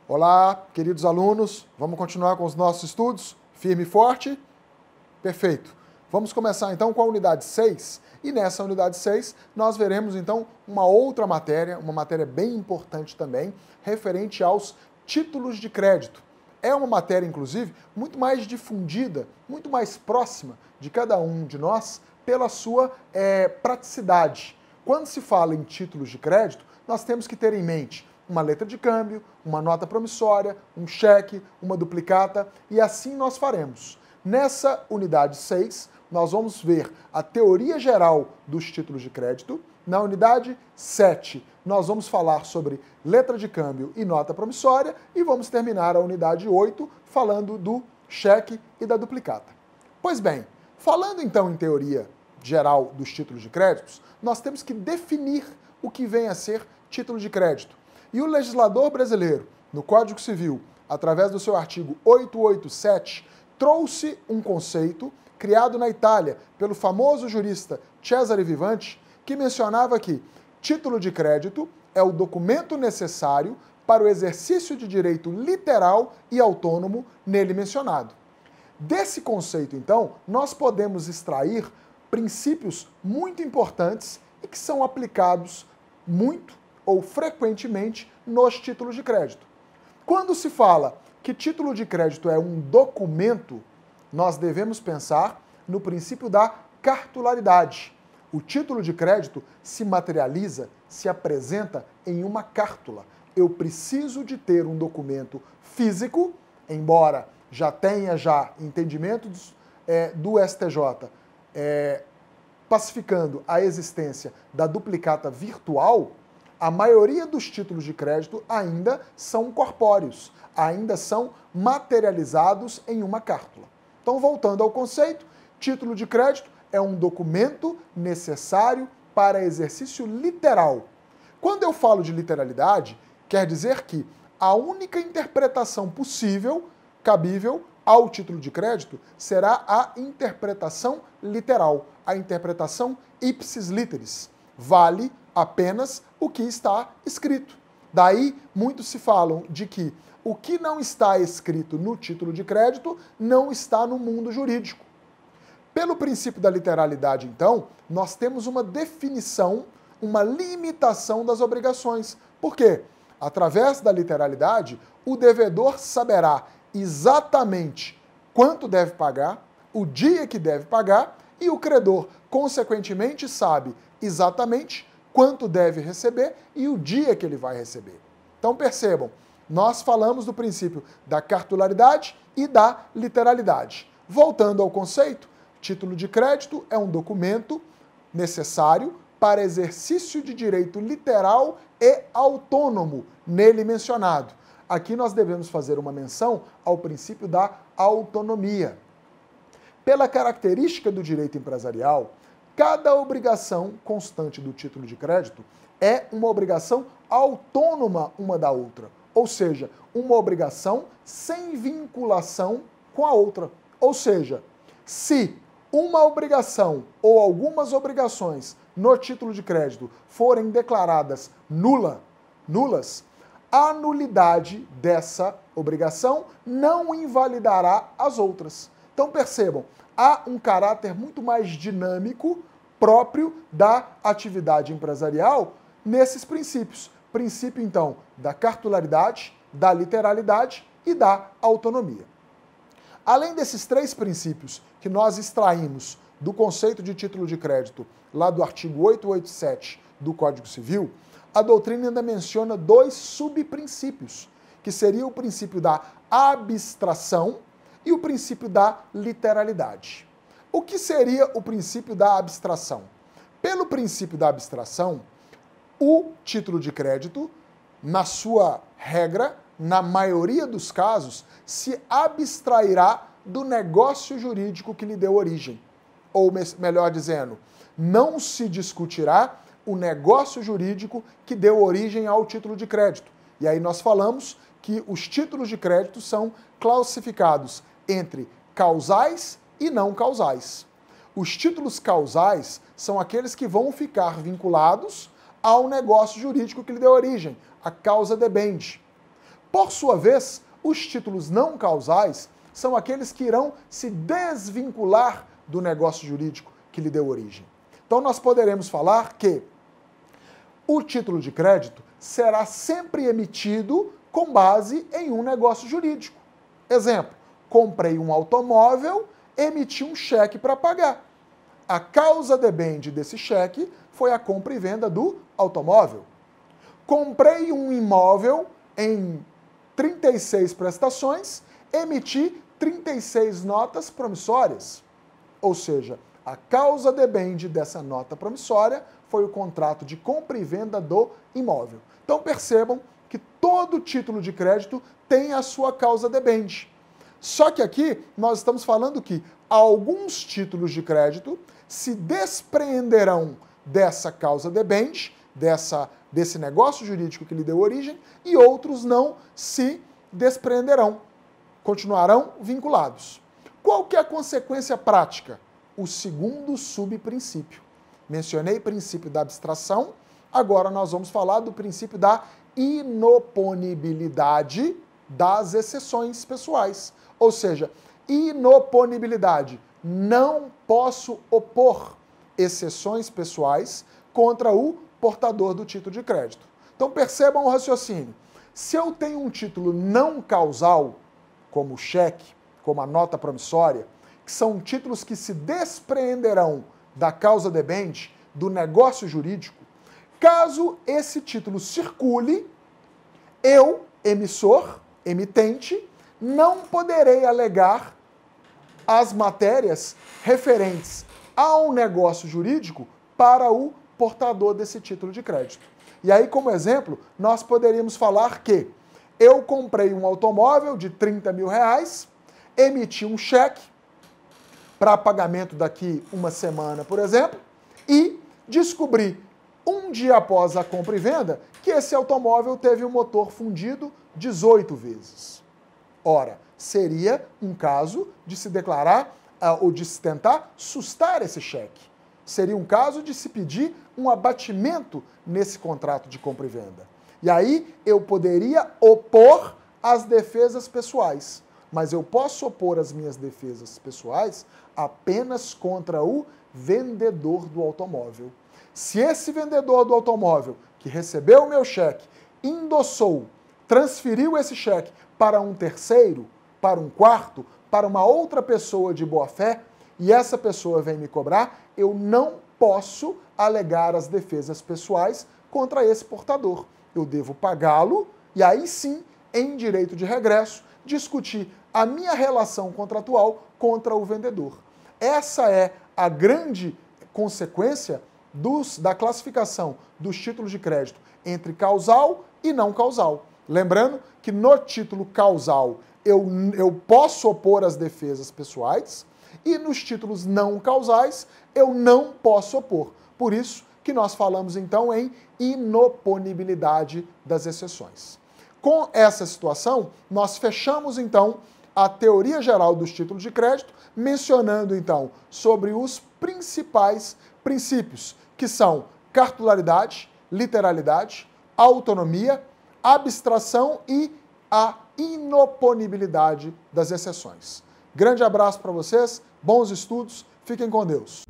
Olá, queridos alunos, vamos continuar com os nossos estudos? Firme e forte? Perfeito. Vamos começar então com a unidade 6 e nessa unidade 6 nós veremos então uma outra matéria, uma matéria bem importante também, referente aos títulos de crédito. É uma matéria, inclusive, muito mais difundida, muito mais próxima de cada um de nós pela sua praticidade. Quando se fala em títulos de crédito, nós temos que ter em mente uma letra de câmbio, uma nota promissória, um cheque, uma duplicata, e assim nós faremos. Nessa unidade 6, nós vamos ver a teoria geral dos títulos de crédito. Na unidade 7, nós vamos falar sobre letra de câmbio e nota promissória, e vamos terminar a unidade 8 falando do cheque e da duplicata. Pois bem, falando então em teoria geral dos títulos de créditos, nós temos que definir o que vem a ser título de crédito. E o legislador brasileiro, no Código Civil, através do seu artigo 887, trouxe um conceito criado na Itália pelo famoso jurista Cesare Vivante, que mencionava que título de crédito é o documento necessário para o exercício de direito literal e autônomo nele mencionado. Desse conceito, então, nós podemos extrair princípios muito importantes e que são aplicados muito ou frequentemente nos títulos de crédito. Quando se fala que título de crédito é um documento, nós devemos pensar no princípio da cartularidade. O título de crédito se materializa, se apresenta em uma cártula. Eu preciso de ter um documento físico, embora já tenha entendimento do STJ pacificando a existência da duplicata virtual, a maioria dos títulos de crédito ainda são corpóreos, ainda são materializados em uma cártula. Então, voltando ao conceito, título de crédito é um documento necessário para exercício literal. Quando eu falo de literalidade, quer dizer que a única interpretação possível, cabível ao título de crédito, será a interpretação literal, a interpretação ipsis literis. Vale apenas o que está escrito. Daí, muitos se falam de que o que não está escrito no título de crédito não está no mundo jurídico. Pelo princípio da literalidade, então, nós temos uma definição, uma limitação das obrigações. Por quê? Através da literalidade, o devedor saberá exatamente quanto deve pagar, o dia que deve pagar, e o credor, consequentemente, sabe exatamente quanto deve receber e o dia que ele vai receber. Então percebam, nós falamos do princípio da cartularidade e da literalidade. Voltando ao conceito, título de crédito é um documento necessário para exercício de direito literal e autônomo nele mencionado. Aqui nós devemos fazer uma menção ao princípio da autonomia. Pela característica do direito empresarial, cada obrigação constante do título de crédito é uma obrigação autônoma uma da outra, ou seja, uma obrigação sem vinculação com a outra. Ou seja, se uma obrigação ou algumas obrigações no título de crédito forem declaradas nulas, a nulidade dessa obrigação não invalidará as outras. Então percebam, há um caráter muito mais dinâmico próprio da atividade empresarial nesses princípios. Princípio, então, da cartularidade, da literalidade e da autonomia. Além desses três princípios que nós extraímos do conceito de título de crédito, lá do artigo 887 do Código Civil, a doutrina ainda menciona dois subprincípios, que seria o princípio da abstração e o princípio da literalidade. O que seria o princípio da abstração? Pelo princípio da abstração, o título de crédito, na sua regra, na maioria dos casos, se abstrairá do negócio jurídico que lhe deu origem. Ou, melhor dizendo, não se discutirá o negócio jurídico que deu origem ao título de crédito. E aí nós falamos que os títulos de crédito são classificados entre causais e não causais. Os títulos causais são aqueles que vão ficar vinculados ao negócio jurídico que lhe deu origem, a causa debende. Por sua vez, os títulos não causais são aqueles que irão se desvincular do negócio jurídico que lhe deu origem. Então nós poderemos falar que o título de crédito será sempre emitido com base em um negócio jurídico. Exemplo, comprei um automóvel, emiti um cheque para pagar. A causa debende desse cheque foi a compra e venda do automóvel. Comprei um imóvel em 36 prestações, emiti 36 notas promissórias. Ou seja, a causa debende dessa nota promissória foi o contrato de compra e venda do imóvel. Então percebam que todo título de crédito tem a sua causa debende. Só que aqui nós estamos falando que alguns títulos de crédito se despreenderão dessa causa debende, desse negócio jurídico que lhe deu origem, e outros não se despreenderão, continuarão vinculados. Qual que é a consequência prática? O segundo subprincípio. Mencionei o princípio da abstração, agora nós vamos falar do princípio da inoponibilidade das exceções pessoais. Ou seja, inoponibilidade. Não posso opor exceções pessoais contra o portador do título de crédito. Então percebam o raciocínio. Se eu tenho um título não causal, como o cheque, como a nota promissória, que são títulos que se despreenderão da causa debente, do negócio jurídico, caso esse título circule, eu, emissor, emitente, não poderei alegar as matérias referentes ao negócio jurídico para o portador desse título de crédito. E aí, como exemplo, nós poderíamos falar que eu comprei um automóvel de 30 mil reais, emiti um cheque para pagamento daqui uma semana, por exemplo, e descobri um dia após a compra e venda que esse automóvel teve o motor fundido 18 vezes. Ora, seria um caso de se declarar ou de se tentar sustar esse cheque. Seria um caso de se pedir um abatimento nesse contrato de compra e venda. E aí eu poderia opor as defesas pessoais, mas eu posso opor as minhas defesas pessoais apenas contra o vendedor do automóvel. Se esse vendedor do automóvel que recebeu o meu cheque, endossou, transferiu esse cheque para um terceiro, para um quarto, para uma outra pessoa de boa fé, e essa pessoa vem me cobrar, eu não posso alegar as defesas pessoais contra esse portador. Eu devo pagá-lo e aí sim, em direito de regresso, discutir a minha relação contratual contra o vendedor. Essa é a grande consequência da classificação dos títulos de crédito entre causal e não causal. Lembrando que no título causal eu posso opor as defesas pessoais e nos títulos não causais eu não posso opor. Por isso que nós falamos então em inoponibilidade das exceções. Com essa situação, nós fechamos então a teoria geral dos títulos de crédito, mencionando então sobre os principais princípios, que são cartularidade, literalidade, autonomia, abstração e a inoponibilidade das exceções. Grande abraço para vocês, bons estudos, fiquem com Deus.